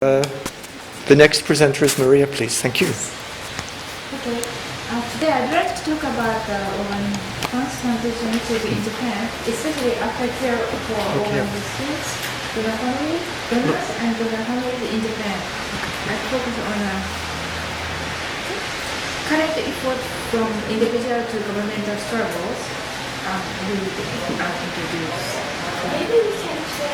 The next presenter is Maria, please. Thank you. Okay. Today I'd like to talk about organ transplantation issues in Japan, especially aftercare for organ recipients, donor family, donors, and donor families in Japan. I focus on current effort from individual to governmental struggles. We introduce. Maybe we can share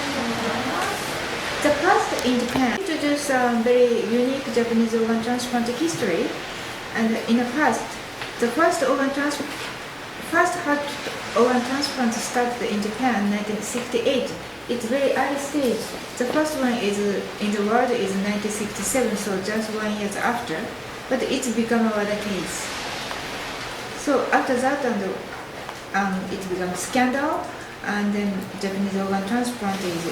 the past in Japan introduced a very unique Japanese organ transplant history, and in the past, the first heart organ transplant started in Japan in 1968. It's very early stage. The first one is in the world is 1967, so just 1 year after. But it's become a case. So after that, it becomes scandal. And then Japanese organ transplant is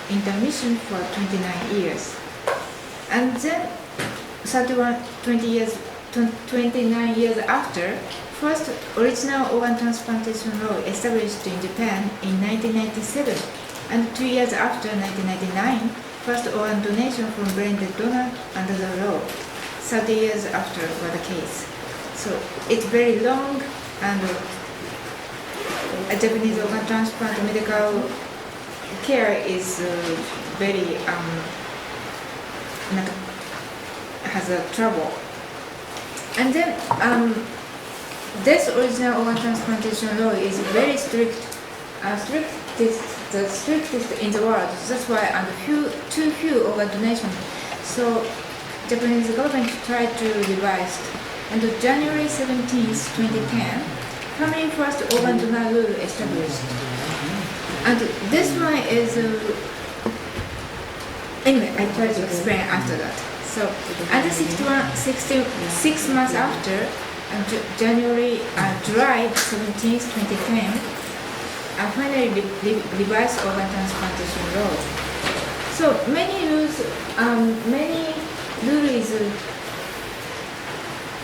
intermission for 29 years. And then 29 years after, first original organ transplantation law established in Japan in 1997. And 2 years after 1999, first organ donation from brain dead donor under the law. 30 years after was the case. So it's very long, and a Japanese organ transplant medical care is very has a trouble. And then this original organ transplantation law is very strict, the strictest in the world. That's why too few organ donation. So Japanese government tried to revise. And on January 17th, 2010. Family first organ donor rule established. And this one is anyway, I try to explain after that. So under 6 months after July 17th, 2010, finally revised organ transplantation law. So many rules is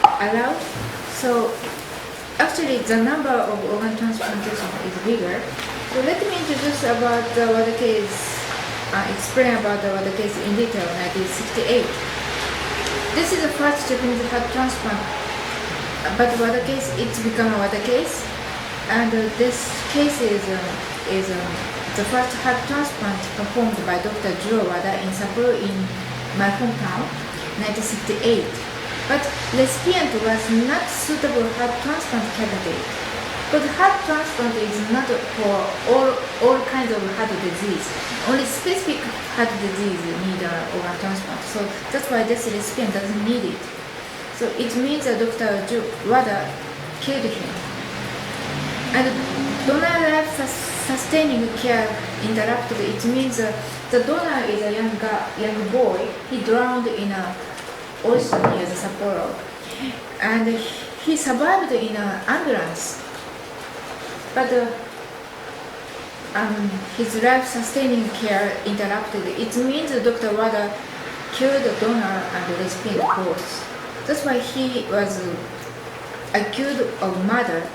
allowed. So actually, the number of organ transplantation is bigger. So let me introduce about what the case, explain about what the case in detail. 1968. This is the first Japanese heart transplant, but what the case it's become what the case, and this case is the first heart transplant performed by Dr. Jiro Wada in Sapporo in my hometown, 1968. But recipient was not suitable heart transplant candidate. But heart transplant is not for all kinds of heart disease. Only specific heart disease need organ transplant. So that's why this recipient doesn't need it. So it means that Dr. Wada killed him. And donor life sustaining care interrupted. It means the donor is a young boy. He drowned in a ocean near the Sapporo, and he survived in an ambulance, but his life-sustaining care interrupted. It means Dr. Wada killed the donor and the recipient both. That's why he was accused of murder,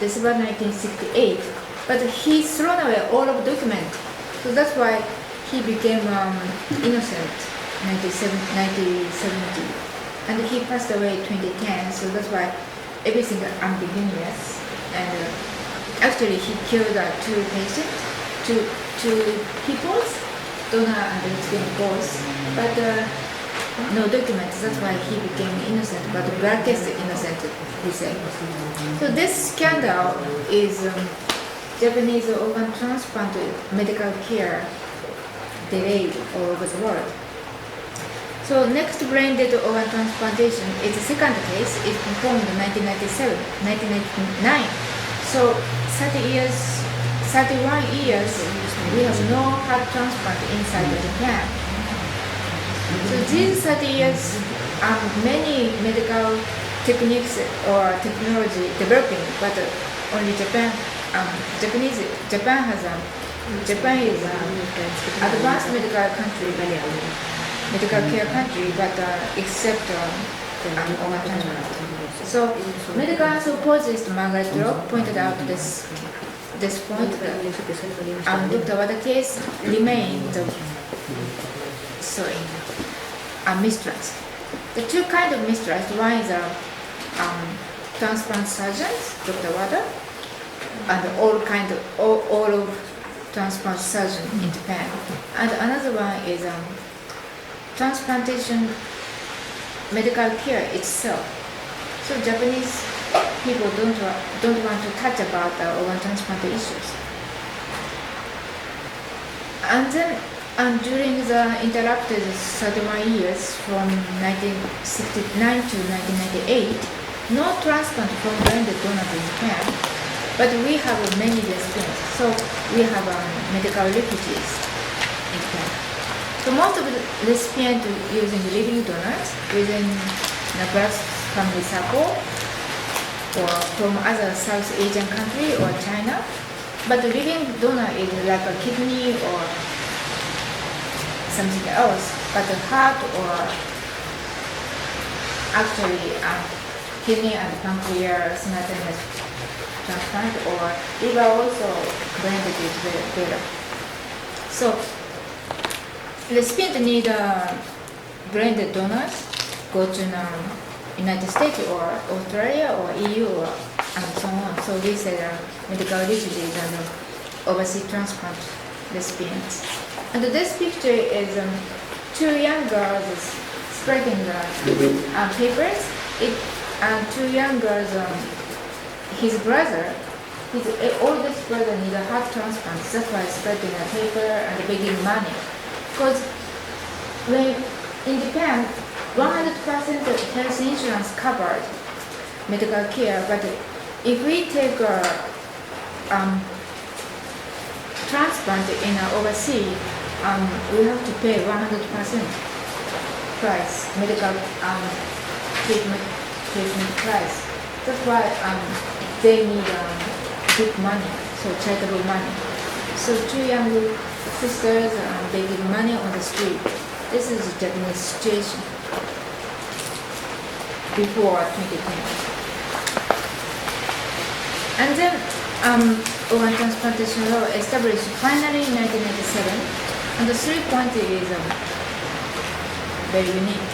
December 1968, but he thrown away all of documents. So that's why he became innocent. 1970, and he passed away in 2010, so that's why everything is ambiguous. And actually he killed two patients, two people, donor and recipient both, but no documents. That's why he became innocent, but brackets innocent, he said. So this scandal is Japanese organ transplant medical care delayed all over the world. So next brain dead organ transplantation is the second case. It performed in 1999. So 31 years, we have no heart transplant inside of Japan. So these 30 years, many medical techniques or technology developing, but only Japan is an advanced medical country. Medical care country, but except organ transplant. So medical anthropologist Margaret Rock pointed out this point that Dr. Wada's case remained so in mistrust. The two kinds of mistrust. One is transplant surgeons, Dr. Wada, and all of transplant surgeons in Japan. And another one is transplantation medical care itself. So Japanese people don't want to touch about the organ transplant issues. And then during the interrupted 31 years from 1969 to 1998, no transplant from branded donors in Japan, but we have many recipients. So we have medical refugees in Japan. So most of the recipients using living donors within the birth family circle or from other South Asian country or China. But the living donor is like a kidney or something else, but the heart or actually kidney and pancreas simultaneous transplant or liver also blended is better. So recipient need blended donors, go to United States or Australia or EU and so on. So we say medical refugees and overseas transplant recipients. And this picture is two young girls spreading the papers. Two young girls, his brother, his oldest brother needs a heart transplant. That's why spreading the paper and begging money. Because when in Japan, 100% of health insurance covered medical care, but if we take a transplant in overseas, we have to pay 100% price, medical treatment price. That's why they need big money, so charitable money. So two young sisters begging money on the street. This is the Japanese situation before 2010. And then organ transplantation law established finally in 1997, and the 3 points is very unique.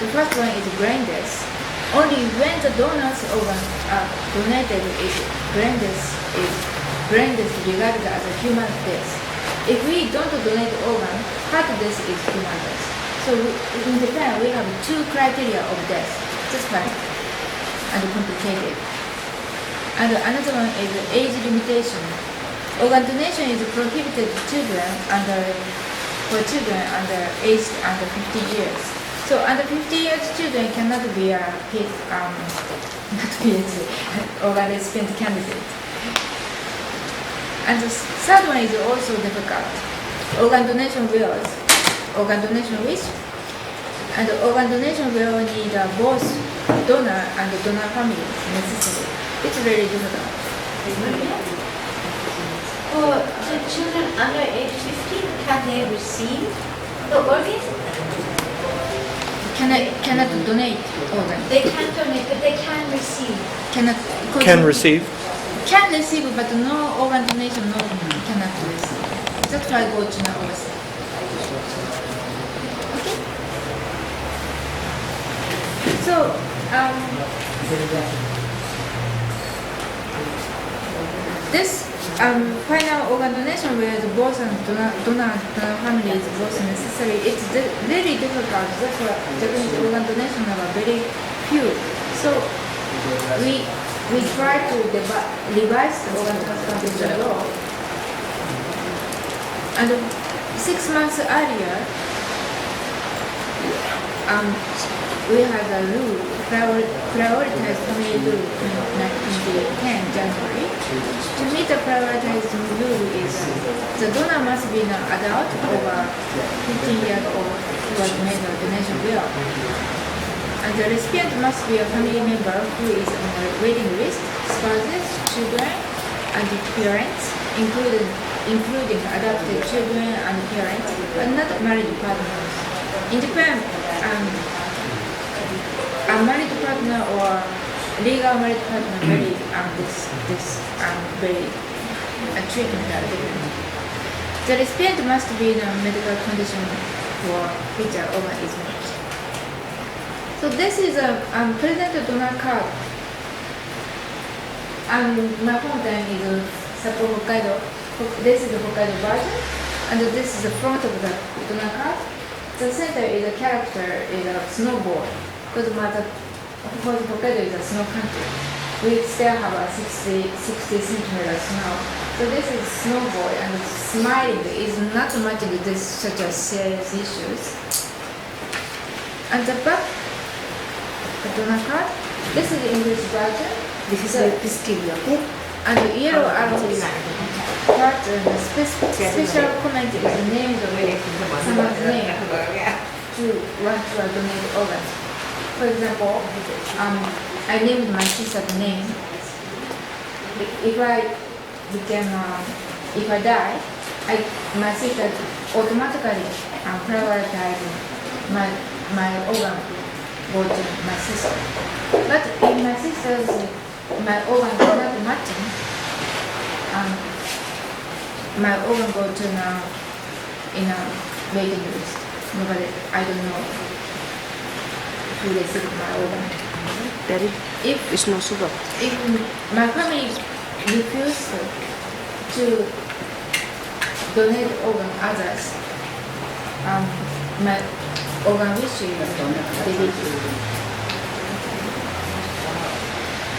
The first one is brain death. Only when the donor's organ are donated is brain death regarded as a human death. If we don't donate organ, heart death is human death. So in Japan we have 2 criteria of death. That's fine and complicated. And another one is age limitation. Organ donation is prohibited for children under age under 50 years. So under 50 years children cannot be a organ recipient candidate. And the third one is also difficult. Organ donation wills, organ donation wish, and organ donation will need both donor and donor family necessary. It's very difficult. For the children under age 50, can they receive the organ? Cannot donate organ. They can donate, but they can receive. Can receive. Can receive, but no organ donation, no cannot receive. That's why go to the overseas. Okay. So this final organ donation where the both donor and family is both necessary. It's really difficult. That's why Japanese organ donation are very few. So we try to revise the organ transplantation law. And 6 months earlier, we had a rule, prioritized family rule in 2010 January. To meet the prioritized rule is the donor must be an adult over 15 years old who was made a donation will. And the recipient must be a family member who is on the waiting list, spouses, children, and parents, including adopted children and parents, but not married partners. In Japan, a married partner or legal married partner very treatment are different. The recipient must be in a medical condition for which an organ is made. So this is a present donor card. My hometown is Sapporo, Hokkaido. This is the Hokkaido version, and this is the front of the donor card. The center is a character is a snowboard, because Hokkaido is a snow country. We still have a 60 centimeter snow. So this is snowboard, and smiling is not matching this such as serious issues. And the back, the donor card. This is the English version. This is the posterior. And the yellow arrow is part and the special comment is the name of someone's name to want to donate organs. For example, I named my sister's name. If I die, my sister automatically prioritize my organ go to my sister. But if my organ is not matching, my organ go to in a waiting list. Nobody, I don't know who received my organ. There is no sugar. If my family refused to donate organ others, my organ wish is deleted.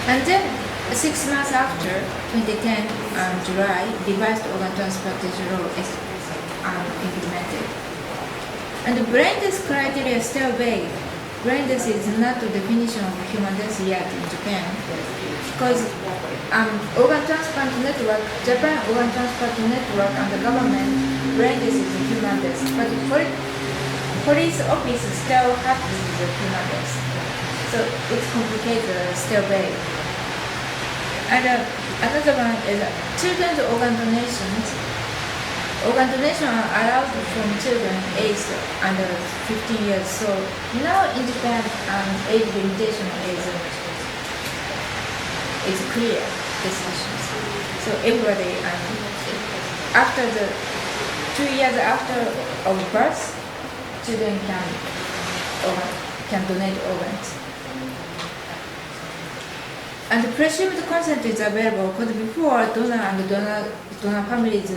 And then 6 months after 2010 July, revised organ transplantation law is implemented. And the brain death criteria is still vague. Brain death is not the definition of human death yet in Japan, because organ transplant network, Japan Organ Transplant Network and the government, brain death is a human death, but the police office still has this as a human death. So it's complicated, still vague. And another one is children's organ donations. Organ donation are allowed from children aged under 15 years. So now in Japan, age limitation is clear decisions. So everybody, after the 2 years after of birth, children can donate organs. And the presumed consent is available because before donor and donor families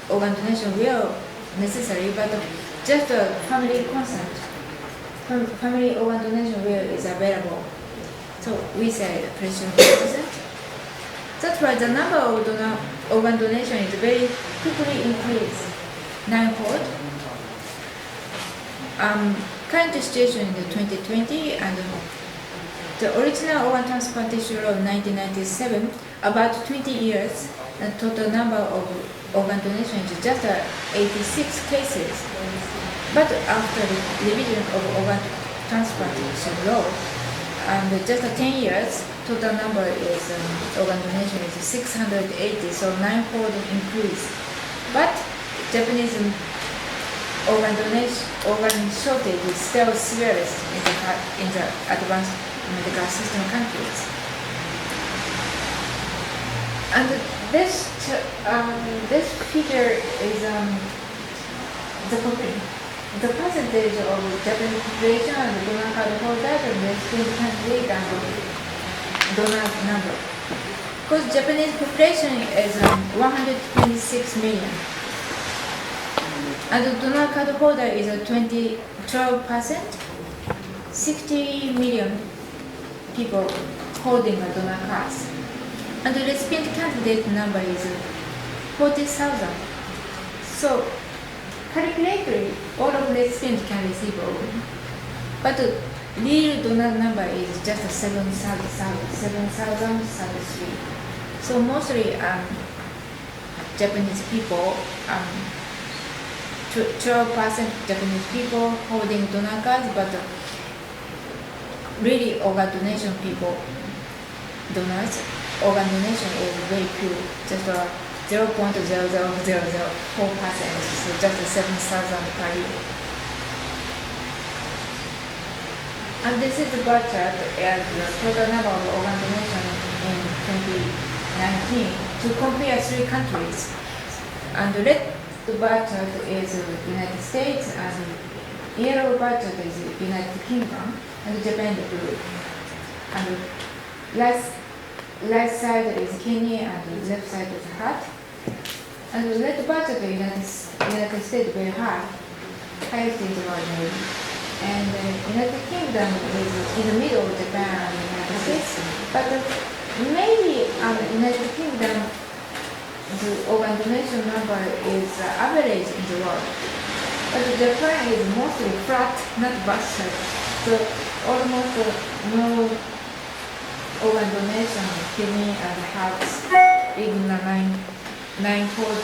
organ donation were necessary, but just family consent, family organ donation is available. So we say presumed consent. That's why the number of organ donation is very quickly increased, ninefold. Current situation in the 2020 and the original organ transplantation law of 1997, about 20 years, the total number of organ donation is just 86 cases. But after the revision of organ transplantation law, and just 10 years, total number is organ donation is 680, so ninefold increase. But Japanese organ shortage is still serious in the advanced medical system countries. And this figure is the percentage of Japanese population and the donor card holders and the recipient country and donor number. Because Japanese population is 126 million. And the donor card holder is 12%, 60 million people holding a donor cards. And the recipient candidate number is 40,000. So calculatedly, all of recipients can receive organ. But the real donor number is just 7,033. So mostly Japanese people, 12% Japanese people holding donor cards, but really organ donation people, donors, organ donation is very few, just 0.00004%, so just 7,000 per year. And this is the bar chart as the total number of organ donation in 2019 to compare 3 countries. And the bar chart is United States, and yellow bar chart is United Kingdom, and Japan the blue. And right side is Kenya, and left side is hot. And the red bar chart is United States very high, highest in the world maybe. And United Kingdom is in the middle of Japan and United States. But maybe United Kingdom, the organ donation number is average in the world. But Japan is mostly flat, not busted. So almost no organ donation, kidney and hearts, even a ninefold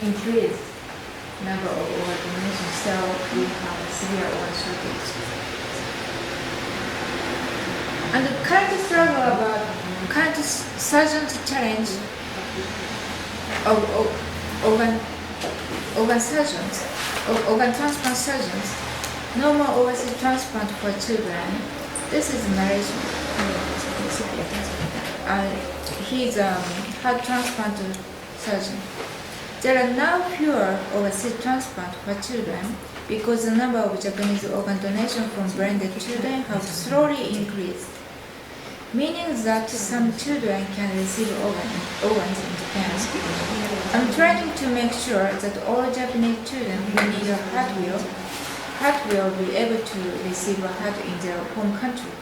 increase number of organ donations. So we have a severe organ shortage. And the current struggle about current surgeon's challenge of organ surgeons, organ transplant surgeons, no more overseas transplant for children. This is narration. He's a heart transplant surgeon. There are now fewer overseas transplants for children because the number of Japanese organ donation from branded children have slowly increased, meaning that some children can receive organs in Japan. I'm trying to make sure that all Japanese children who need a heart will be able to receive a heart in their home country.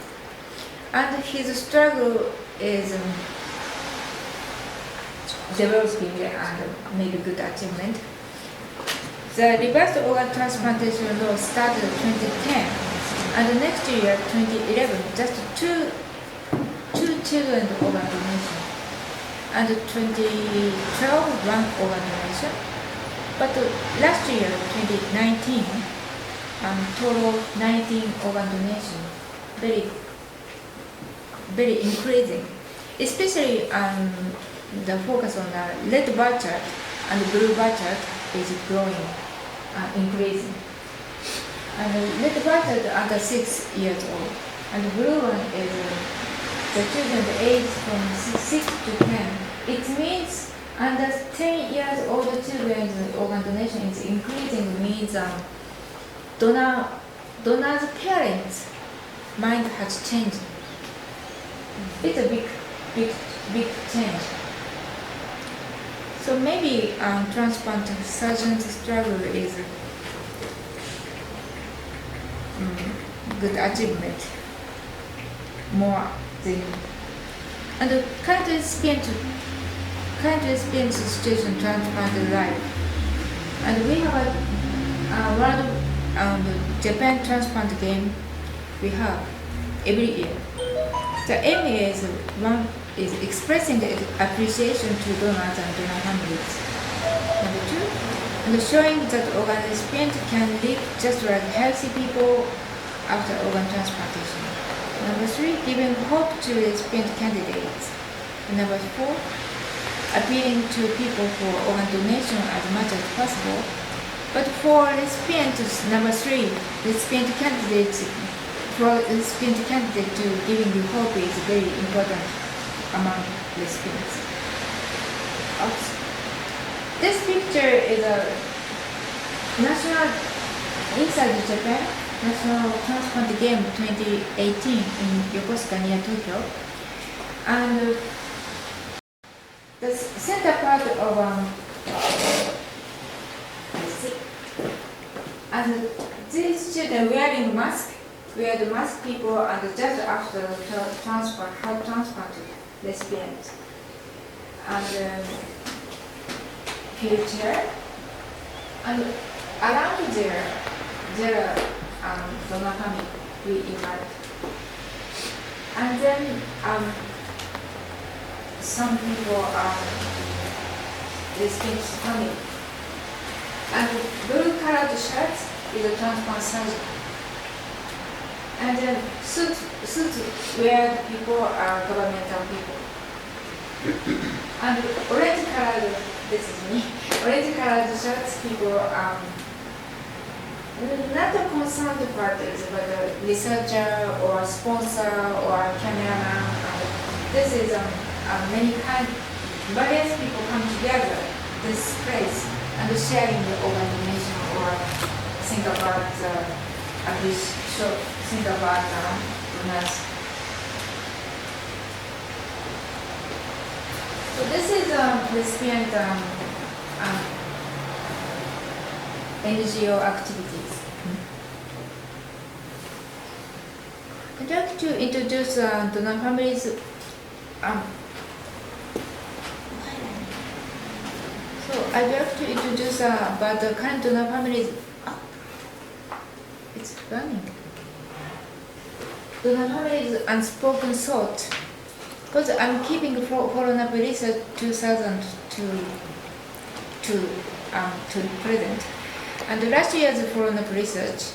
And his struggle is developing and maybe good achievement. The reverse organ transplantation law started in 2010, and the next year, 2011, just two children organ donation, and 2012 one organ donation. But last year, 2019, total 19 organ donation, very increasing, especially the focus on the red bar chart and the blue bar chart is growing, increasing. And the red bar chart under 6 years old, and the blue one is the children's age from 6 to 10. It means under 10 years old children's organ donation is increasing, means donor's parents' mind has changed. It's a big change. So maybe transplant surgeon's struggle is good achievement, more than. And the current recipient situation transplant life. And we have a world Japan transplant game we have every year. The aim is expressing the appreciation to donors and donor families. Number 2, and showing that organ recipient can live just like healthy people after organ transplantation. Number 3, giving hope to recipient candidates. And number 4, appealing to people for organ donation as much as possible. But for recipients, number 3, recipient candidates. For recipient candidate to giving you hope is very important among recipients. This picture is a national inside Japan national transplant game 2018 in Yokosuka near Tokyo, and the center part of and these children wearing mask. We are the mask people, and just after the transplant, heart transplant recipient, and wheelchair, and around there are donor family we invite, and then some people are recipient's family, and blue colored shirts is a transplant surgeon. And then suits where people are governmental people. And orange colored, this is me, orange colored shirts people not the concerned parties, but a researcher or a sponsor or a cameraman. This is many various people come together this place and sharing the organ donation or think about at least think about donors. So this is recipient NGO activities. I'd like to introduce donor families. So I'd like to introduce about the current donor families. It's burning. Donor families unspoken thought. Because I'm keeping follow-up research 2000 to present. And last year's follow-up research,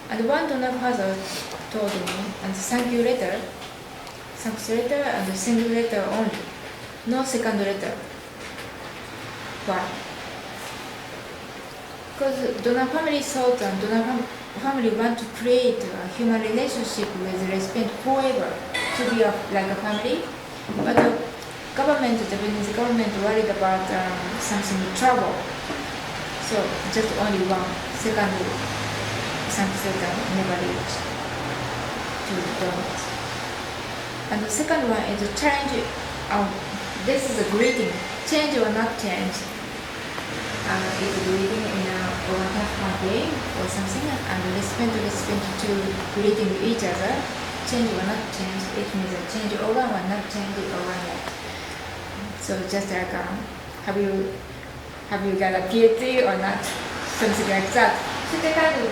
and one donor father told me, and thank you letter, and single letter only, no second letter. Why? Because donor family thought and donor family want to create a human relationship with the recipient forever, to be like a family. But the Japanese government worried about something trouble. So just only one second sanction never reached to donate. And the second one is a challenge. This is a greeting. Change or not change. It's a greeting in a campaign or something, and recipient to greeting each other. Change or not change. It means a change organ or not change organ yet. So just like have you got a PhD or not? Something like that. So the kind of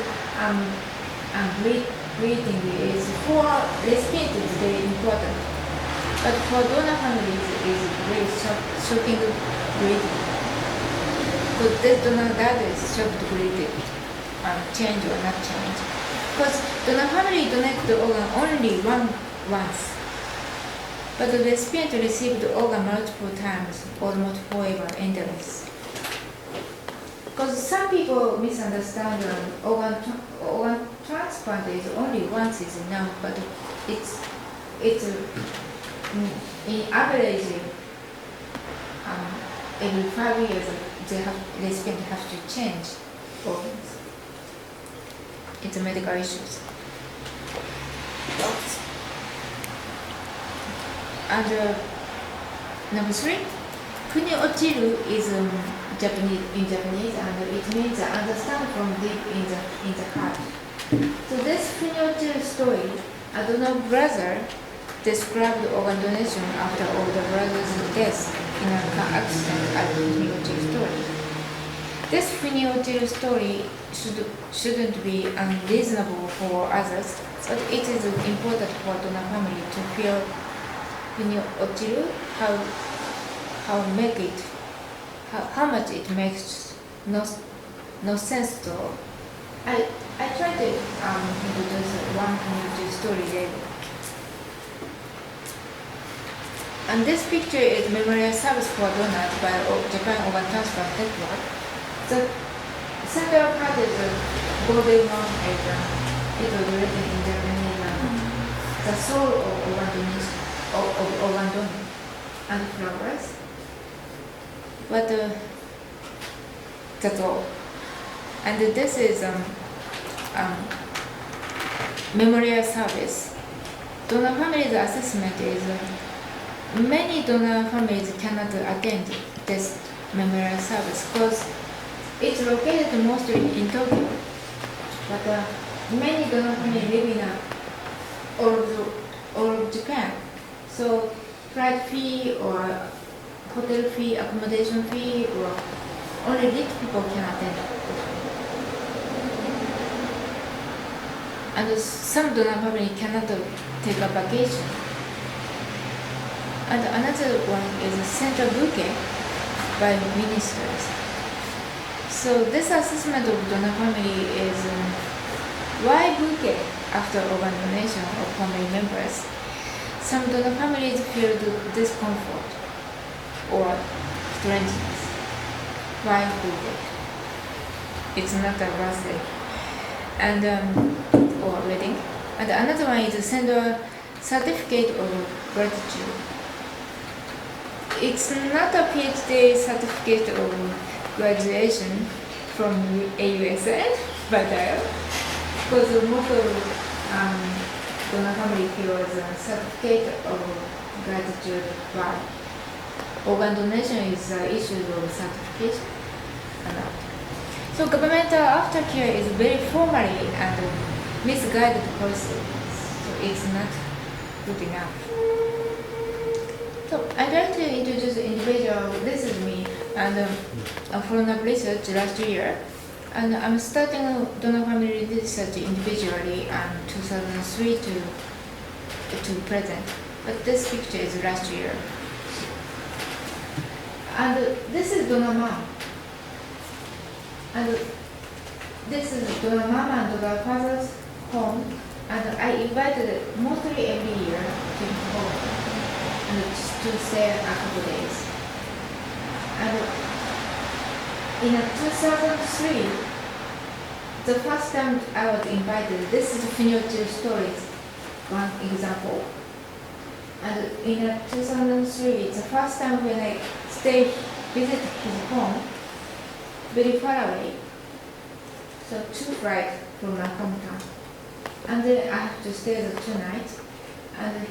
greeting is for recipient is very important. But for donor families is very shocking greeting. Because this donor dad is shocked greeting, change or not change. Because donor family donated the organ only once. But the recipient received the organ multiple times, almost forever, endless. Because some people misunderstand organ transplant is only once is enough, but it's in average every 5 years recipient have to change organs. It's a medical issues. And number 3, Kuni Ochiru is Japanese, and it means understand from deep in the heart. So this Kuni Ochiru story, a donor brother described organ donation after all the brothers' death in a car accident at Kuni Ochiru story. This Kuni Ochiru story shouldn't be unreasonable for others, but it is important for donor family to feel Kuni Ochiru, how much it makes no sense to all. I tried to introduce one community story later. And this picture is memorial service for donors by Japan Organ Transplant Network. The central part is a golden one, it was written in Japanese, the soul of organ donor and flowers. But that's all. And this is memorial service. Donor families assessment is many donor families cannot attend this memorial service because it's located mostly in Tokyo. But many donor families live in all of Japan. So flight fee or hotel fee, accommodation fee, or only rich people can attend. And some donor family cannot take a vacation. And another one is a central bouquet by ministers. So this assessment of donor family is why bouquet after organ donation of family members. Some donor families feel discomfort or strangeness. Why bouquet? It's not a birthday. And or wedding. And another one is send a certificate of gratitude. it's not a PhD certificate of graduation from AUSN, but because most of donor family feels a certificate of gratitude, but organ donation is an issue of certification. So governmental aftercare is very formally and misguided process, so it's not good enough. So I'd like to introduce the individual. This is me, and from research last year, and I'm starting donor family research individually in 2003 to present. But this picture is last year, and this is donor mom, and this is donor mom and donor father's home, and I invited mostly every year to home and to stay a couple days. And in 2003, the first time I was invited, this is Finyochi stories, one example. And in 2003, it's the first time when I visit his home, very far away. So 2 flights from my hometown. And then I have to stay there 2 nights. And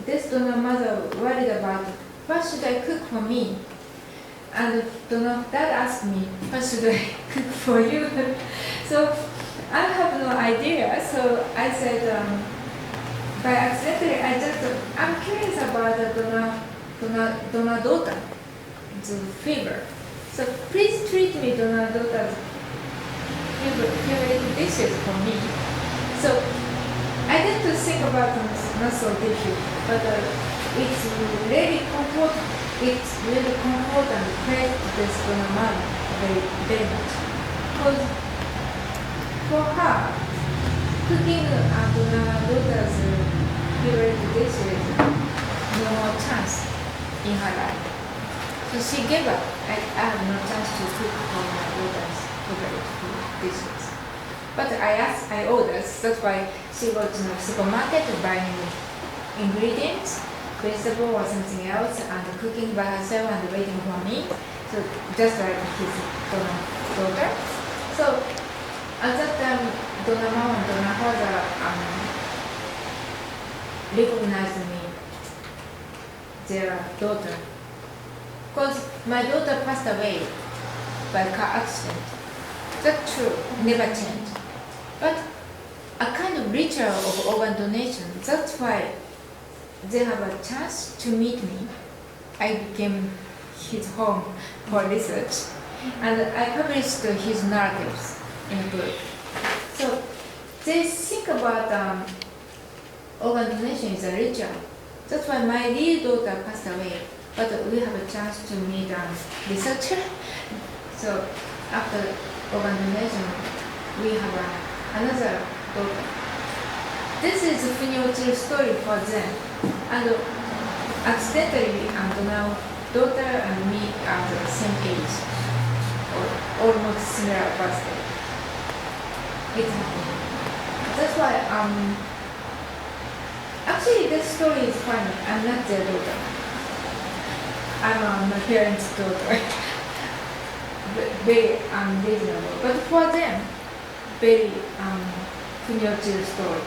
this donor mother worried about what should I cook for me. And donor dad asked me, what should I cook for you? So I have no idea. So I said, by accidentally, I'm curious about the donor daughter's fever. So please treat me donor daughter's favorite dishes for me. So I tend to think about not so difficult, but it's really comfort. It's really comfort and praise this donor mom very, very much. Because for her, cooking donor daughter's favorite dishes, no more chance in her life. So she gave up. I have no chance to cook for my daughter's favorite dishes. But I ordered. That's why she goes to the supermarket buying ingredients, vegetable or something else, and cooking by herself and waiting for me. So just like his daughter. So at that time, donor mom and donor father recognized me, their daughter. Because my daughter passed away by car accident. That's true, never changed. But a kind of ritual of organ donation, that's why they have a chance to meet me. I became his home for research, and I published his narratives in a book. So they think about organ donation is a ritual. That's why my real daughter passed away, but we have a chance to meet a researcher. So after organ donation, we have another daughter. This is a Finyochi story for them. And accidentally, now daughter and me are the same age, or almost similar birthday. It's happening. That's why, actually this story is funny. I'm not their daughter. I'm my parents' daughter. Very unreasonable. But for them, very Finyochi story.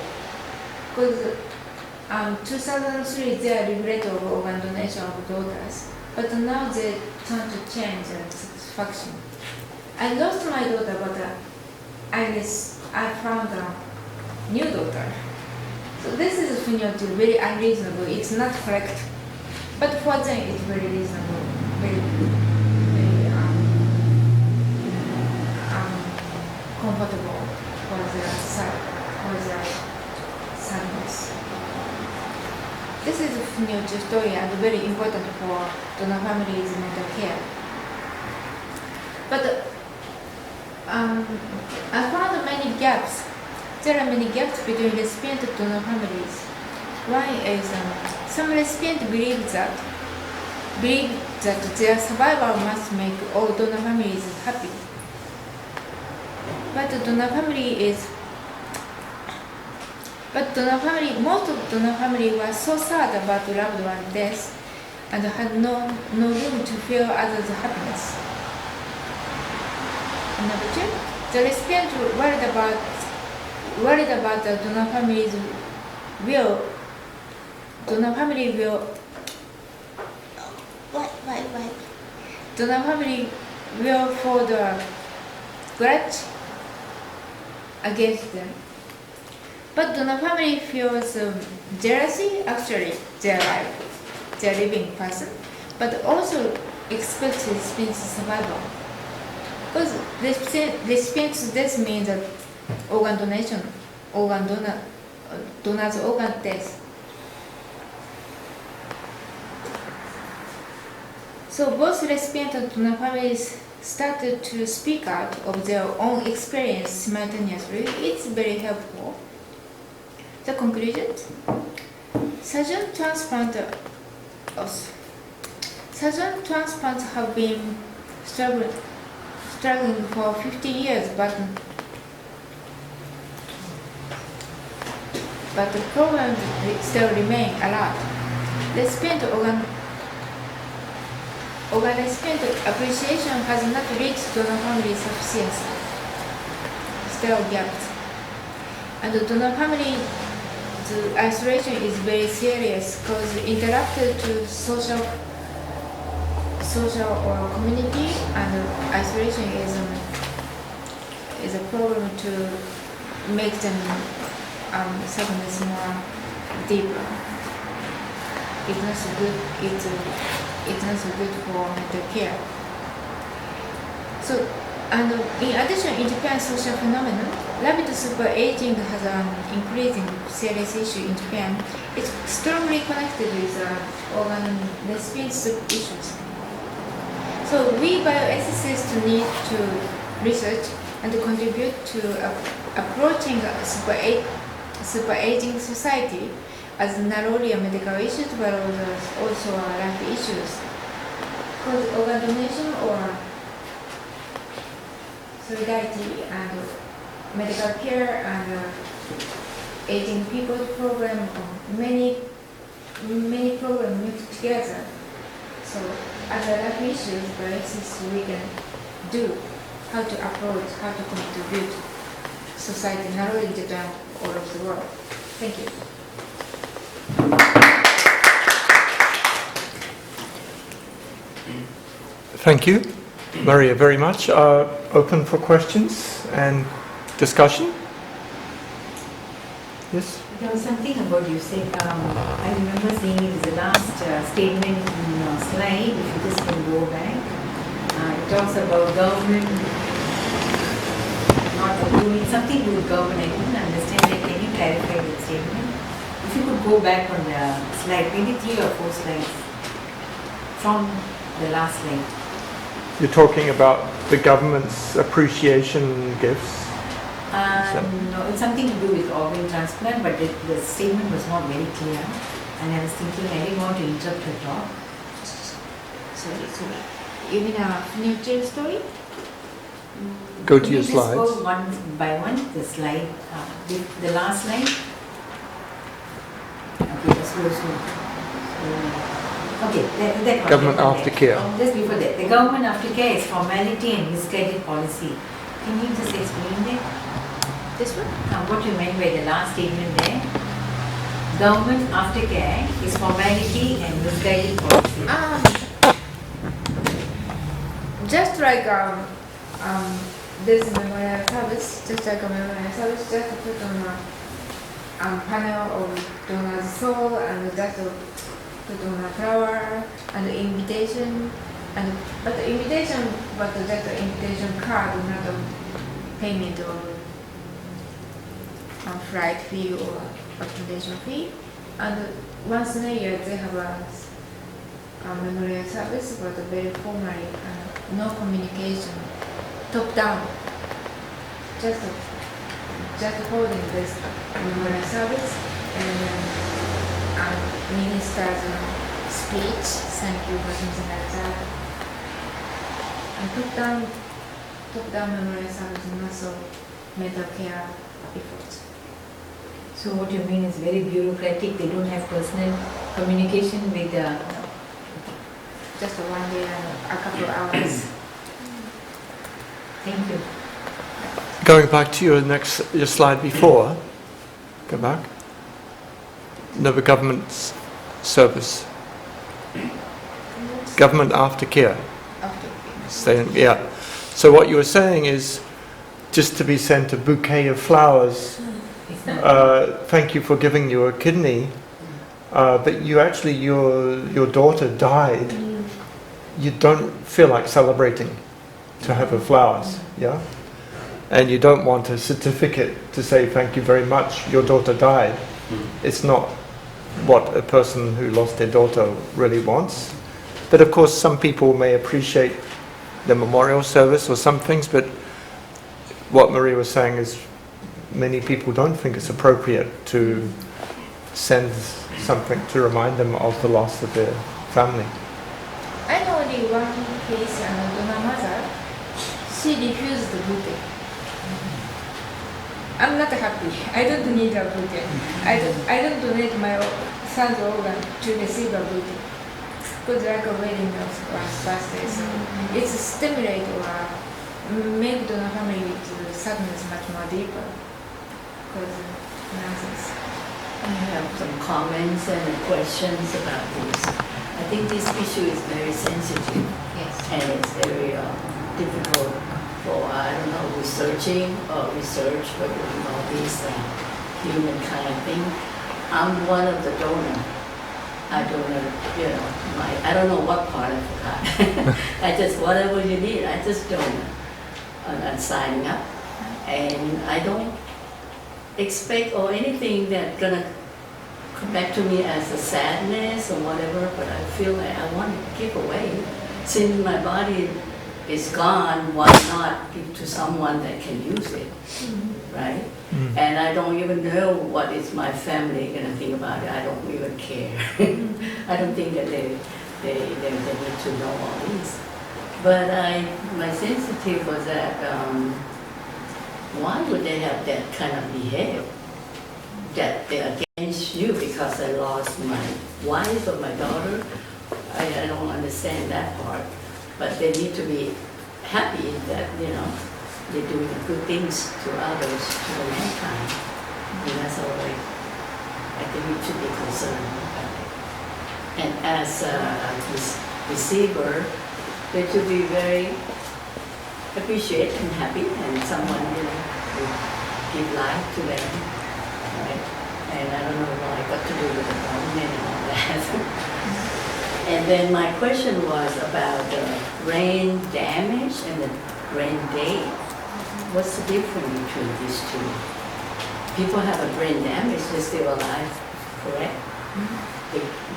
Because 2003 they regret of organ donation of daughters, but now they turn to change and satisfaction. I lost my daughter, but I found a new daughter. So this is Finyochi, very unreasonable. It's not correct, but for them it's very reasonable, very comfortable for their sadness. This is a Finyochi story and very important for donor families' mental care. But I found many gaps. There are many gaps between recipient and donor families. One is some recipients believe that their survival must make all donor families happy. But most of donor family were so sad about loved one death and had no room to feel others' happiness. Number 2, the recipient worried about the donor family will hold a grudge against them. But donor family feels jealousy. Actually, they're living person, but also expects recipient's survival. Because recipient's death means that donor's organ death. So both recipient and donor families started to speak out of their own experience simultaneously. It's very helpful. The conclusion: surgeon transplants have been struggling for 50 years, but the problems still remain a lot. Recipient appreciation has not reached donor family sufficiency. Still gaps. And the donor family, the isolation is very serious because interrupted to social or community, and isolation is a problem to make them sadness more deeper. It's not so good. It's not so good for mental care. So, and in addition, in Japan, social phenomenon, rapid superaging has an increasing serious issue in Japan. It's strongly connected with organ recipients issues. So we bioethicists need to research and contribute to approaching superaging society as not only a medical issue but also a life issues. Because organ donation or solidarity and medical care and aging people program, many programs mixed together. So as a life issues, bioethics we can do how to approach, how to contribute society, not only in Japan, all over the world. Thank you. Thank you, Maria, very much. Open for questions and discussion. Yes? There was something about you said, I remember seeing it as the last statement in your slide, if you just can go back. It talks about government not doing something to do with government. I couldn't understand that. Can you clarify that statement? If you could go back on the slide, maybe 3 or 4 slides from the last slide. You're talking about the government's appreciation gifts. No, it's something to do with organ transplant, but the statement was not very clear. And I was thinking I didn't want to interrupt her talk. Sorry. You mean a future story? Go to Can your you just slides. go one by one, the slide, the last slide. Okay, let's go slow. Okay, that one. Government aftercare. Just before that, the government aftercare is formality and misguided policy. Can you just explain that? This one? What you meant by the last statement there? Government aftercare is formality and misguided policy. Just like this memorial service, just to put on a panel of donor's soul and just to put on a flower and the invitation, but just the invitation card, not a payment or flight fee or accommodation fee. And once in a year they have a memorial service, but very formally, no communication, top down. Just holding this memorial service and minister's speech, thank you for something like that. And top down memorial service and also mental care efforts. So what you mean is very bureaucratic, they don't have personal communication with the just 1 day and a couple of hours. Thank you. Going back to your slide before, go back. No, the government service. Government aftercare. Yeah. So what you were saying is just to be sent a bouquet of flowers. Thank you for giving you a kidney, but you actually your daughter died. You don't feel like celebrating to have her flowers, yeah. And you don't want a certificate to say thank you very much. Your daughter died. It's not what a person who lost their daughter really wants. But of course, some people may appreciate the memorial service or some things, but what Maria was saying is many people don't think it's appropriate to send something to remind them of the loss of their family. I know only one case, and donor mother, she refused the bouquet. I'm not happy. I don't need a bouquet. I don't donate my son's organ to receive a bouquet. Because like a wedding or birthday, so it's stimulate or make donor family with sadness much more deeper. Because nonsense. I have some comments and questions about this. I think this issue is very sensitive. Yes. And it's very difficult for, I don't know, research, for doing all these human kind of thing. I'm one of the donors. I don't know, I don't know what part I forgot. I just, whatever you need, I just donor. I'm signing up. And I don't expect or anything that's gonna come back to me as a sadness or whatever, but I feel like I want to give away. Since my body is gone, why not give to someone that can use it, right? And I don't even know what is my family gonna think about it. I don't even care. I don't think that they need to know all this. But my sensitive was that why would they have that kind of behavior? That they're against you because I lost my wife or my daughter. I don't understand that part. But they need to be happy that, they're doing good things to others, to the mankind. And that's all I think we should be concerned about it. And as a receiver, they should be very appreciative and happy, and someone, will give life to them, right? And I don't know what I got to do with the government and all that. And then my question was about the brain damage and the brain death. What's the difference between these two? People have a brain damage, they're still alive, correct?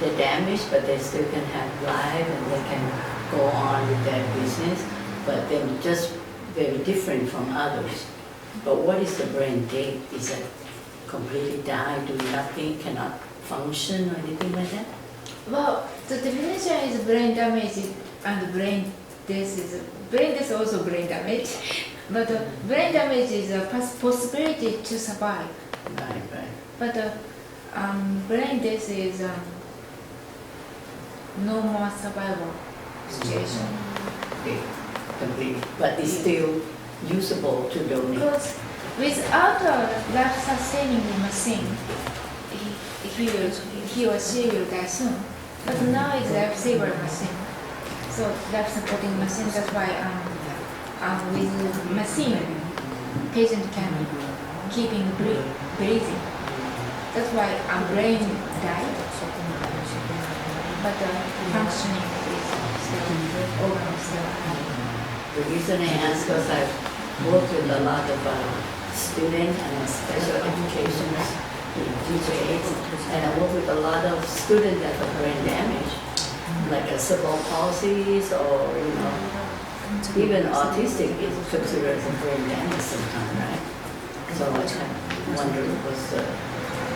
They're damaged, but they still can have life and they can go on with their business, but they're just very different from others. But what is the brain dead? Is it completely die, do nothing, cannot function or anything like that? Well, the definition is brain damage and brain death is brain death also brain damage, but brain damage is a possibility to survive. Right. But brain death is no more survival situation. Okay, completely. But it's still usable to donate. Because without a life-sustaining machine, he or she will die soon. But now it's a life-saver machine. So life-supporting machine, that's why with machine, patient can keeping breathing. That's why brain died, but functioning is still organ still alive. The reason I ask because I've worked with a lot of students and special educationers, teacher aides, and I work with a lot of students that have brain damage, like cerebral palsies or even autistic is considered as a brain damage sometimes, right? So I kind of wonder was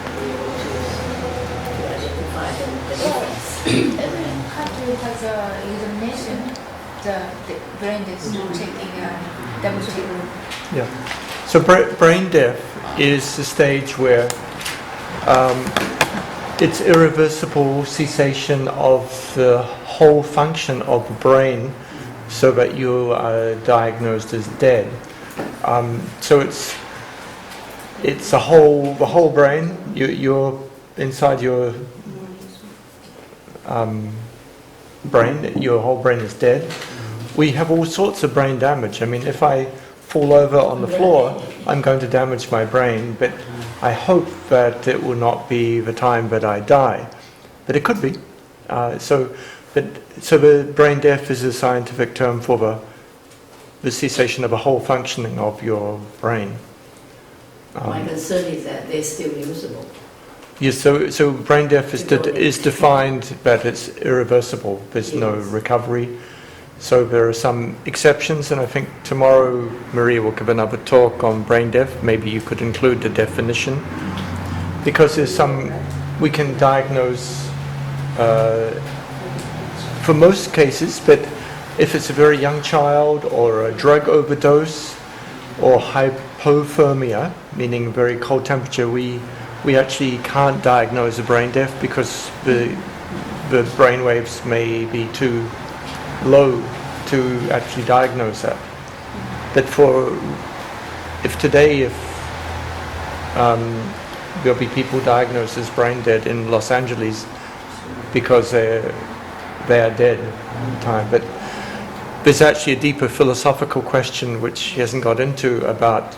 be able to identify the difference. Every country has a examination, the brain death checking double check. Yeah. So brain death is the stage where it's irreversible cessation of the whole function of the brain so that you are diagnosed as dead. So it's the whole brain. You're inside your brain. Your whole brain is dead. We have all sorts of brain damage. I mean, if I fall over on the floor, I'm going to damage my brain, but I hope that it will not be the time that I die. But it could be. So the brain death is a scientific term for the cessation of a whole functioning of your brain. My concern is that they're still usable. Yes, so brain death is defined that it's irreversible. There's no recovery. So there are some exceptions, and I think tomorrow Maria will give another talk on brain death. Maybe you could include the definition, because there's some we can diagnose for most cases, but if it's a very young child or a drug overdose or hypothermia, meaning very cold temperature, we actually can't diagnose a brain death because the brain waves may be too low to actually diagnose that. But if there'll be people diagnosed as brain dead in Los Angeles because they are dead at the time. But there's actually a deeper philosophical question which he hasn't got into about.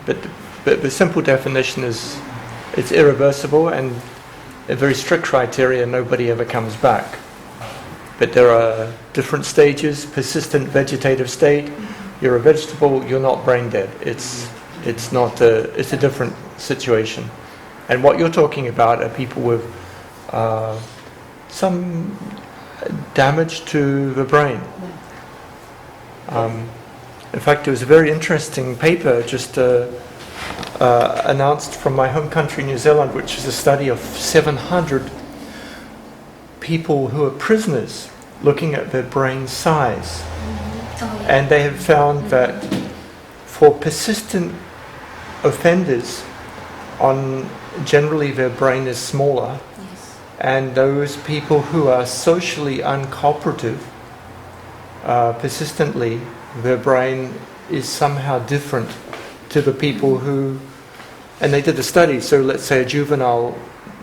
But the simple definition is it's irreversible, and a very strict criteria, nobody ever comes back. But there are different stages. Persistent vegetative state, you're a vegetable, you're not brain dead. It's a different situation. And what you're talking about are people with some damage to the brain. In fact, there was a very interesting paper just announced from my home country, New Zealand, which is a study of 700 people who are prisoners, looking at their brain size. And they have found that for persistent offenders, generally their brain is smaller. Yes. And those people who are socially uncooperative, persistently, their brain is somehow different to the people who, and they did a study, so let's say a juvenile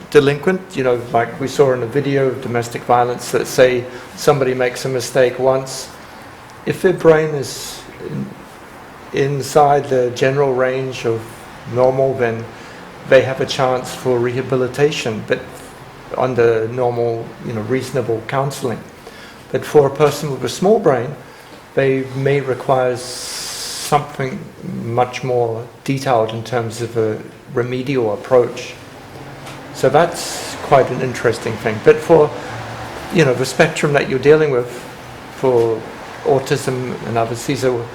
delinquent, like we saw in a video of domestic violence, let's say somebody makes a mistake once, if their brain is inside the general range of normal, then they have a chance for rehabilitation, but under normal, reasonable counseling. But for a person with a small brain, they may require something much more detailed in terms of a remedial approach. So that's quite an interesting thing. But for, the spectrum that you're dealing with, for autism and others, these are,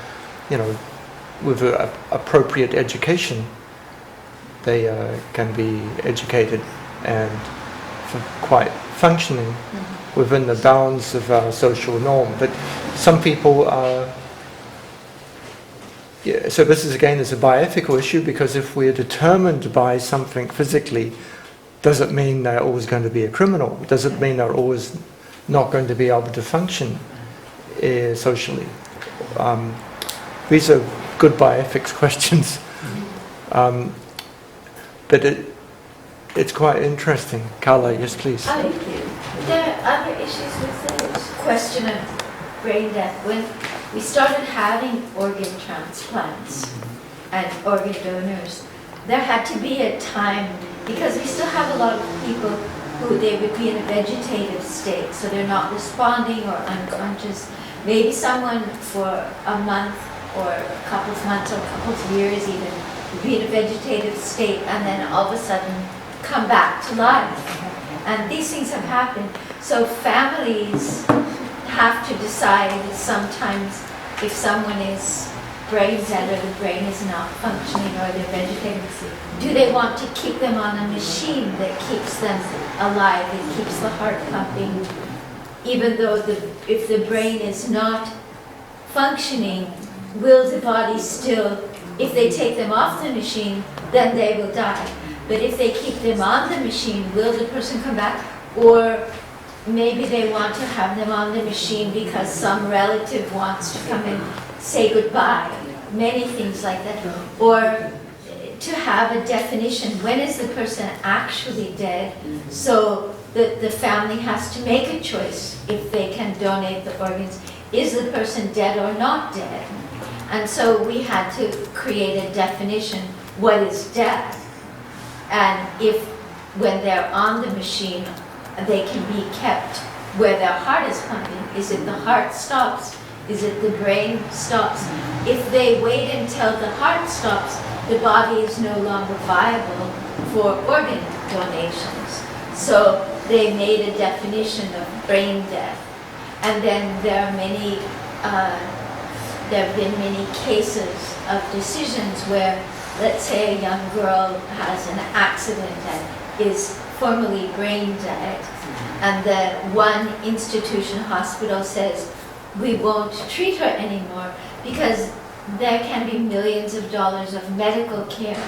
with appropriate education, they can be educated and quite functioning within the bounds of our social norm. But some people are... so this is again is a bioethical issue, because if we're determined by something physically, doesn't mean they're always going to be a criminal. Doesn't mean they're always not going to be able to function socially. These are good bioethics questions. But it's quite interesting. Carla, yes please. There are other issues with the question of brain death. When we started having organ transplants and organ donors, there had to be a time, because we still have a lot of people who they would be in a vegetative state, so they're not responding or unconscious. Maybe someone for a month or a couple of months or a couple of years even would be in a vegetative state and then all of a sudden come back to life. And these things have happened. So families have to decide sometimes if someone is brain dead or the brain is not functioning or they're vegetative, do they want to keep them on a machine that keeps them alive, that keeps the heart pumping, even though if the brain is not functioning, will the body still, if they take them off the machine, then they will die. But if they keep them on the machine, will the person come back? Or maybe they want to have them on the machine because some relative wants to come and say goodbye. Many things like that. Or to have a definition, when is the person actually dead? So the family has to make a choice if they can donate the organs. Is the person dead or not dead? And so we had to create a definition, what is death? And if, when they're on the machine, they can be kept where their heart is pumping. Is it the heart stops? Is it the brain stops? If they wait until the heart stops, the body is no longer viable for organ donations. So they made a definition of brain death. And then there are many, there have been many cases of decisions where, let's say a young girl has an accident and is formerly brain dead, and the one institution hospital says, we won't treat her anymore because there can be millions of dollars of medical care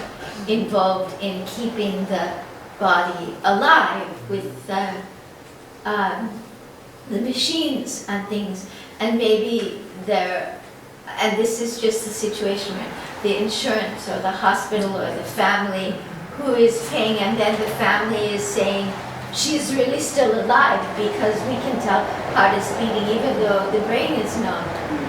involved in keeping the body alive with the machines and things. And maybe and this is just the situation where the insurance or the hospital or the family who is paying, and then the family is saying, she's really still alive because we can tell heart is beating even though the brain is not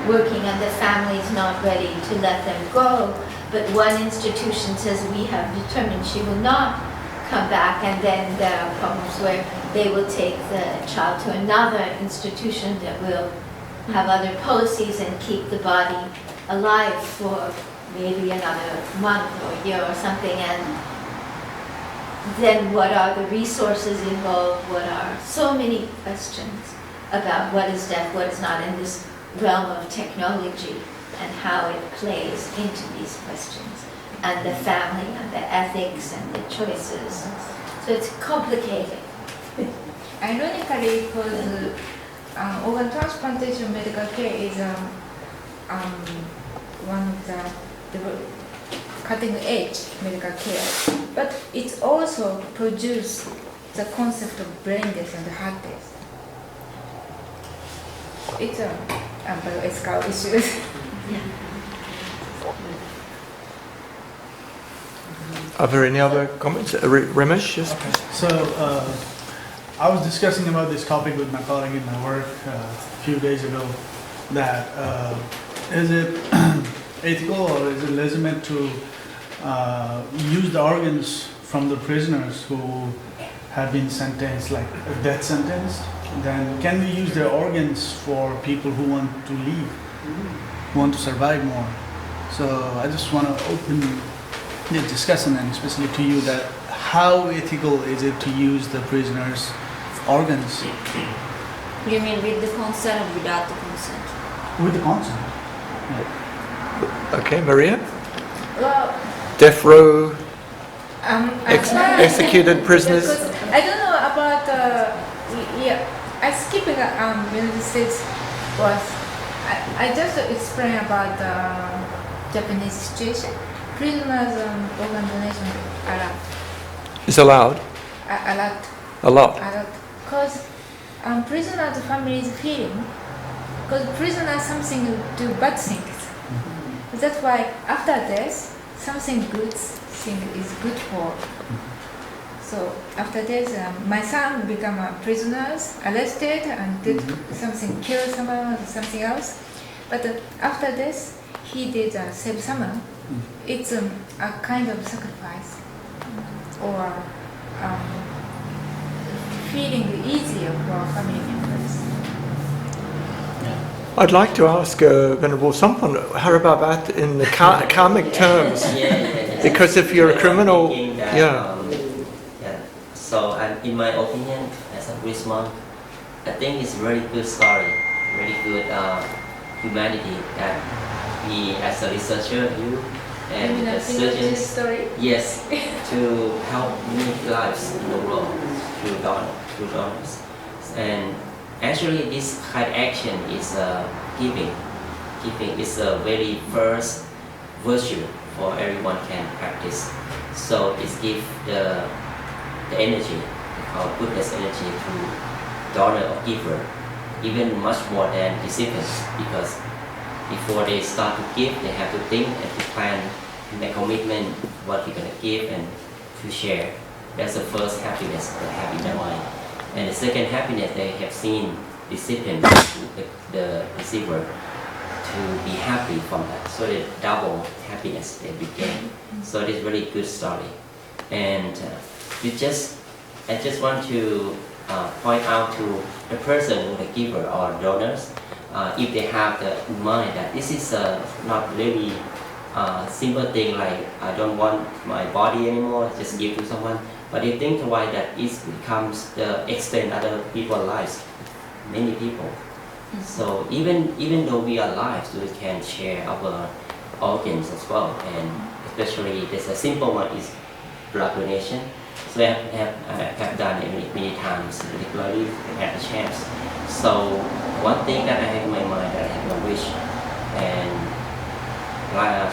working and the family is not ready to let them go. But one institution says we have determined she will not come back, and then there are problems where they will take the child to another institution that will have other policies and keep the body alive for maybe another month or year or something. And then what are the resources involved? What are so many questions about what is death, what is not in this realm of technology and how it plays into these questions, and the family and the ethics and the choices. So it's complicated. Ironically, because organ transplantation medical care is one of the cutting edge medical care, but it also produces the concept of brain death and heart death. It's a bioethical issue. Are there any other comments? Ramesh, yes? So I was discussing about this topic with my colleague in my work a few days ago, that is it ethical or is it legitimate to use the organs from the prisoners who have been sentenced, like a death sentence? Then can we use their organs for people who want to leave, who want to survive more? So I just want to open the discussion, and especially to you, that how ethical is it to use the prisoners' organs? You mean with the consent or without the consent? With the consent. Okay, Maria? Well, Death row, as far as- executed prisoners? Because I don't know about I skipping United States was I just explain about the Japanese situation. Prisoners organ donation Is allowed? a lot. A lot. Because prisoners' families feeling, because prisoners something do bad things. That's why after death, something good thing is good for. So after death, my son become a prisoner, arrested, and did something, kill someone or something else. But after death, he did save someone. It's a kind of sacrifice, or feeling easier for family members. I'd like to ask Venerable Sampan, how about that in the karmic terms? Because if you're a criminal, yeah. So, in my opinion, as a Buddhist monk, I think it's a very good story, very good humanity that we, as a researcher, you and the surgeons, story? yes, to help many lives in the world through donors. And actually, this kind of action is giving. Giving is a very first virtue for everyone can practice. So it gives the energy, our Buddha's energy, to donor or giver, even much more than recipients, because before they start to give, they have to think and to plan, make commitment what we're gonna give and to share. That's the first happiness they have in their mind. And the second happiness, they have seen recipient, the receiver, to be happy from that. So the double happiness they begin. So it's really good story. And I just want to point out to the person, the giver or donors, if they have the mind that this is not really simple thing like I don't want my body anymore, just give to someone. But they think why that it becomes the extend other people's lives, many people. So even though we are alive, so we can share our organs as well, and especially there's a simple one is blood donation. So I have done it many times, regularly had a chance. So one thing that I have in my mind that I have a wish and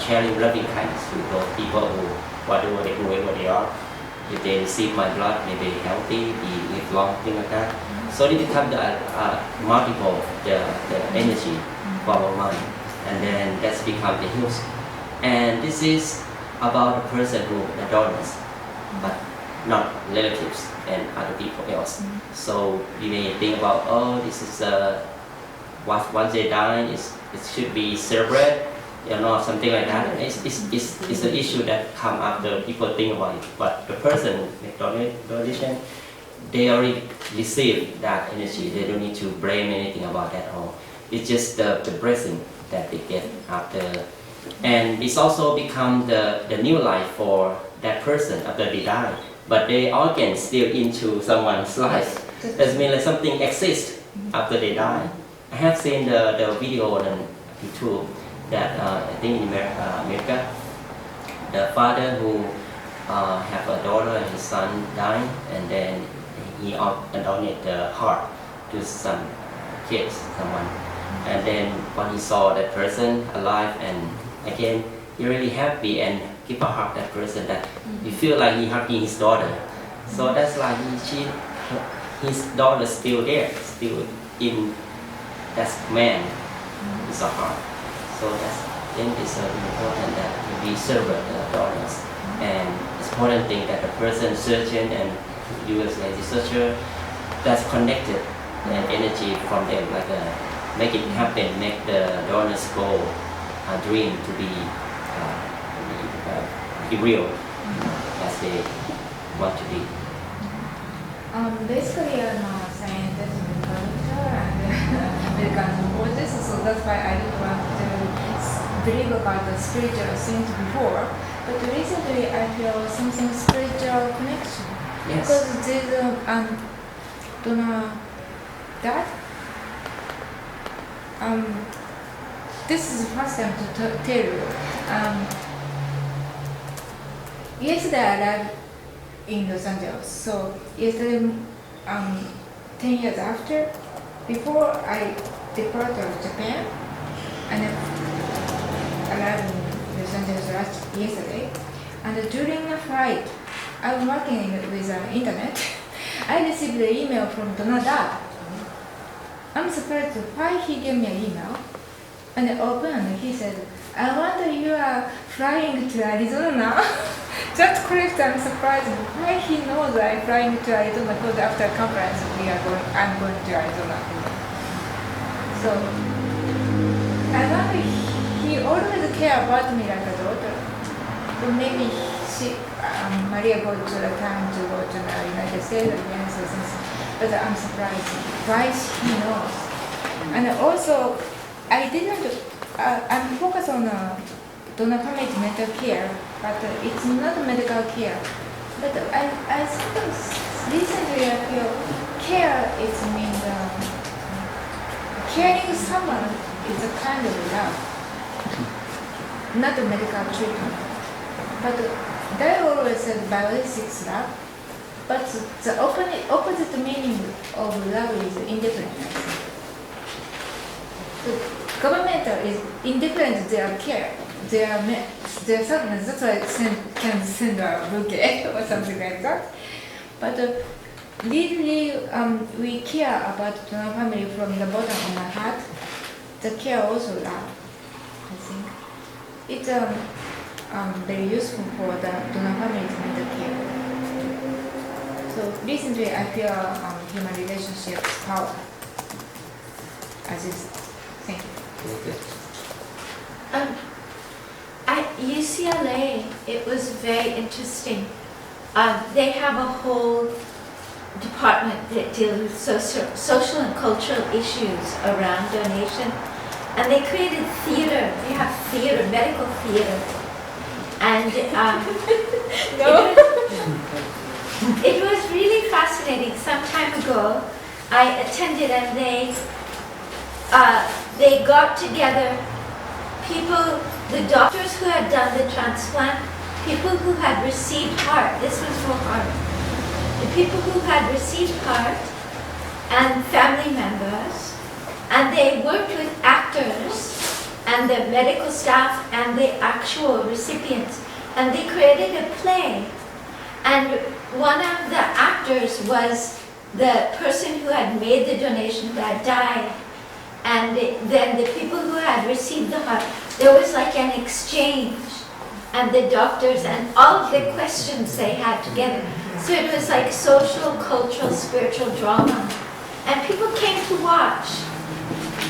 sharing loving kindness with those people who whatever they are. If they receive my blood, may be healthy, live long, things like that. So they become the multiple the energy for our mind, and then that's become the heals. And this is about the person who the donors, but not relatives and other people else. So you may think about, oh, this is once they die, it should be celebrated, something like that. It's an issue that come after people think about it. But the person make donation, they already receive that energy. They don't need to blame anything about that at all. It's just the blessing that they get after. And it's also become the new life for that person after they die. But they organ still into someone's life. That means like something exists after they die. I have seen the video on YouTube that I think in America, the father who have a daughter and his son dying, and then he donated the heart to some kids, someone. And then when he saw that person alive, and again, he really happy and give a hug that person that he feel like he hugging his daughter. So that's like his daughter still there, still in that man is a heart. So that's, I think it's important that we serve the donors. And it's important thing that the person surgeon and you as a researcher that's connected and energy from them, like make it happen, make the donors goal, dream to be real as they want to be. Basically, I'm a scientist and doctor and medical anthropologist, so that's why I don't want to believe about the spiritual things before. But recently, I feel something spiritual connection. Yes. Because there's a donor dad. This is the first time to tell you. Yesterday I arrived in Los Angeles. So yesterday, 10 years after, before I departed to Japan, and I arrived in Los Angeles yesterday. And during the flight, I was working with the internet. I received the email from Donald Dad. I'm surprised why he gave me an email. And I opened and he said, I wonder you are flying to Arizona now. That's correct, I'm surprised why he knows I'm flying to Arizona because after conference I'm going to Arizona. So I wonder he always care about me like a daughter. So maybe Maria go to the time to go to the United States again, so something. But I'm surprised why he knows. And also, I didn't. I'm focused on donor family mental care, but it's not medical care. But I think recently I feel care is means caring someone is a kind of love, not a medical treatment. But they always said biologics love, but the opposite meaning of love is indifferent. The government is indifferent, they are care, they are sadness, that's why can send a bouquet or something like that. But really, we care about donor family from the bottom of my heart. The care also love, I think. It's very useful for the donor family to need the care. So recently I feel human relationships power. As is, thank you. Okay. At UCLA, it was very interesting. They have a whole department that deals with social and cultural issues around donation. And they created theater. They have theater, medical theater. And it was really fascinating. Some time ago, I attended and they got together people, the doctors who had done the transplant, people who had received heart. This was for heart. The people who had received heart and family members, and they worked with actors and the medical staff and the actual recipients, and they created a play. And one of the actors was the person who had made the donation who had died, and then the people who had received the heart. There was like an exchange, and the doctors and all of the questions they had together. So it was like social, cultural, spiritual drama. And people came to watch.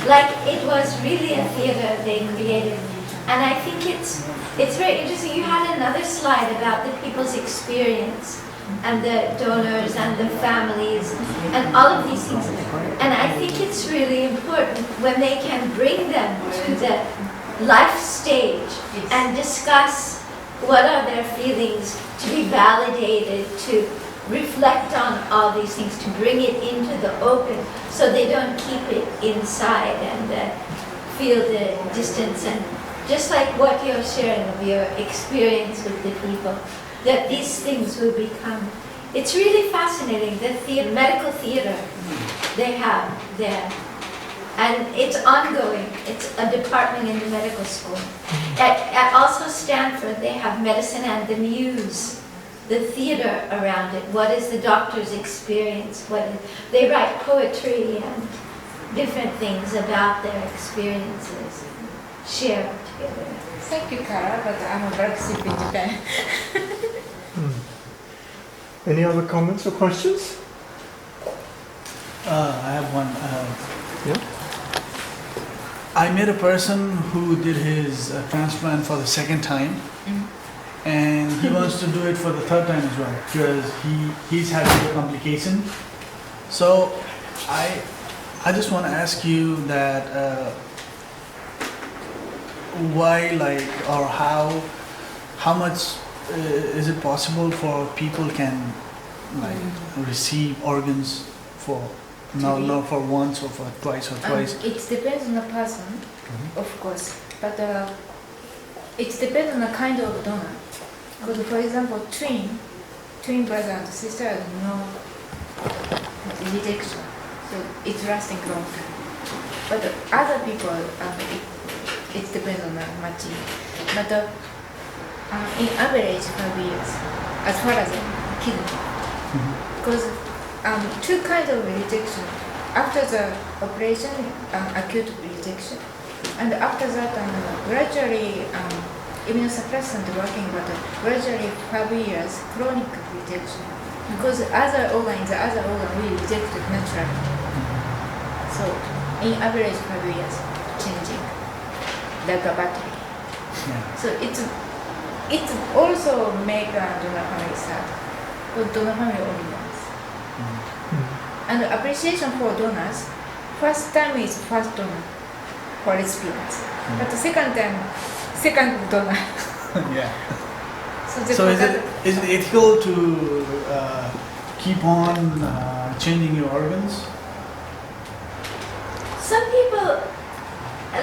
Like it was really a theater they created. And I think it's very interesting. You had another slide about the people's experience and the donors and the families and all of these things. And I think it's really important when they can bring them to the life stage and discuss what are their feelings, to be validated, to reflect on all these things, to bring it into the open so they don't keep it inside and feel the distance. And just like what you're sharing of your experience with the people, that these things will become, it's really fascinating, the medical theater they have there. And it's ongoing. It's a department in the medical school. At also Stanford, they have medicine and the muse, the theater around it. What is the doctor's experience? They write poetry and different things about their experiences, share together. Thank you, Kara, but I'm a workshop in Japan. Any other comments or questions? I have one. Yeah. I met a person who did his transplant for the second time, and he wants to do it for the third time as well because he's having a complication. So I just want to ask you that why, like, or how much is it possible for people can like receive organs for not for once or for twice or twice? It depends on the person, of course, but it depends on the kind of donor. Because, for example, twin brother and sister has no rejection, so it's lasting long time. But other people, it depends on the matching. But in average 5 years, as far as kidney, because two kinds of rejection. After the operation, acute rejection, and after that, gradually immunosuppressant working, but gradually 5 years chronic rejection. Because other organs, we reject it naturally. So in average 5 years, changing like a battery. Yeah. So it's also make donor family sad. Because donor family only once. And appreciation for donors, first time is first donor for recipients, but the second time, second donor. Yeah. So is it ethical to keep on changing your organs? Some people,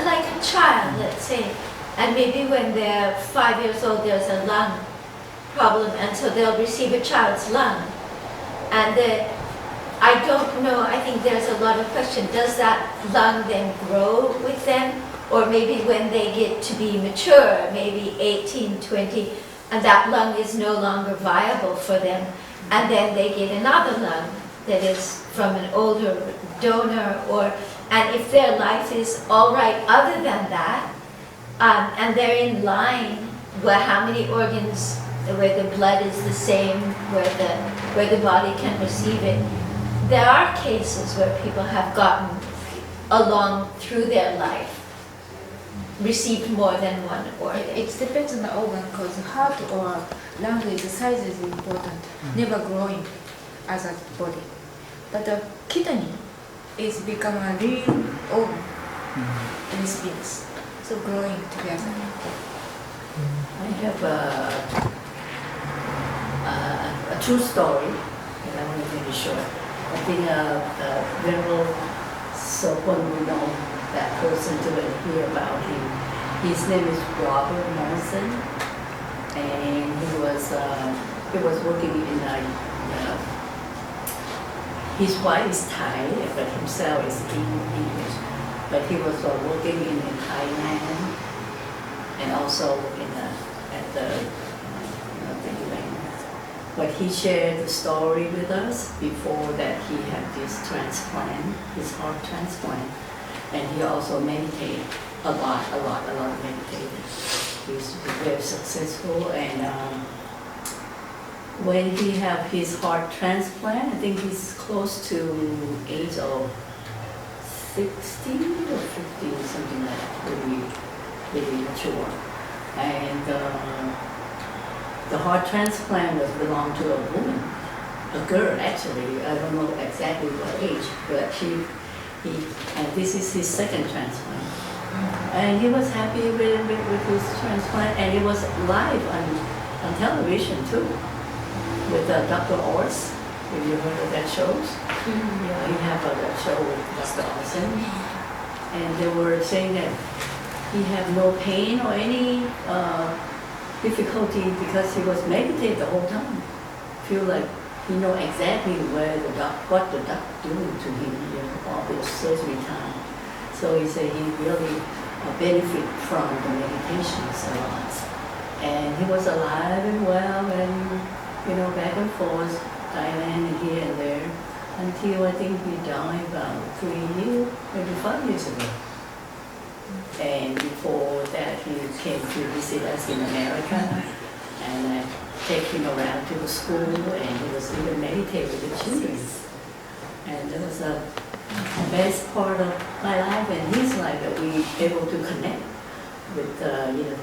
like a child, let's say, and maybe when they're 5 years old, there's a lung problem, and so they'll receive a child's lung. And I don't know, I think there's a lot of question. Does that lung then grow with them? Or maybe when they get to be mature, maybe 18, 20, and that lung is no longer viable for them, and then they get another lung. that is from an older donor, and if their life is all right other than that, and they're in line where how many organs, where the blood is the same, where the body can receive it. There are cases where people have gotten along through their life, received more than one organ. It depends on the organ because heart or lung is the size is important, never growing as a body. But the kidney is become a real organ in spins, so growing together. I have a true story, and I want to make it short. I think Venerable Sopon will know that person to hear about him. His name is Robert Morrison, and he was working in his wife is Thai, but himself is English. But he was working in Thailand and also at the but he shared the story with us before that he had this transplant, his heart transplant, and he also meditated a lot meditated. He used to be very successful, and when he had his heart transplant, I think he's close to age of 60 or 50, something like that, really mature. And the heart transplant was belonged to a woman, a girl actually. I don't know exactly what age, but and this is his second transplant. And he was happy with his transplant, and it was live on television too, with Dr. Ors. Have you heard of that shows? Yeah, he had that show with Dr. AUSN, and they were saying that he had no pain or any difficulty because he was meditating the whole time. Feel like he know exactly what the doctor doing to him, all the surgery time. So he said he really benefit from the meditations a lot. And he was alive and well, and back and forth, Thailand and here and there, until I think he died about 3 years, maybe 5 years ago. And before that, he came to visit us in America, and I take him around to the school, and he was even meditating with the children. And that was the best part of my life and his life, that we able to connect with,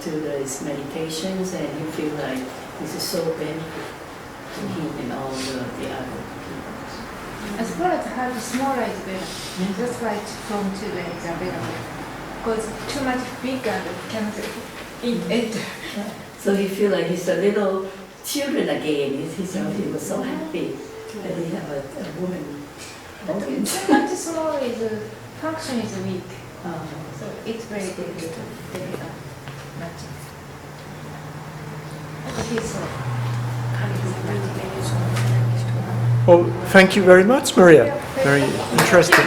to these meditations, and he feel like this is so benefit to him and all the other people. As far as how smaller is better, just like from children is available. Because too much big and can't eat. So he feel like he's a little children again. He was so happy that he have a woman. organ. Too much small is function is weak. So it's very difficult to deliver matching. Okay, so. Well, thank you very much, Maria. Very interesting.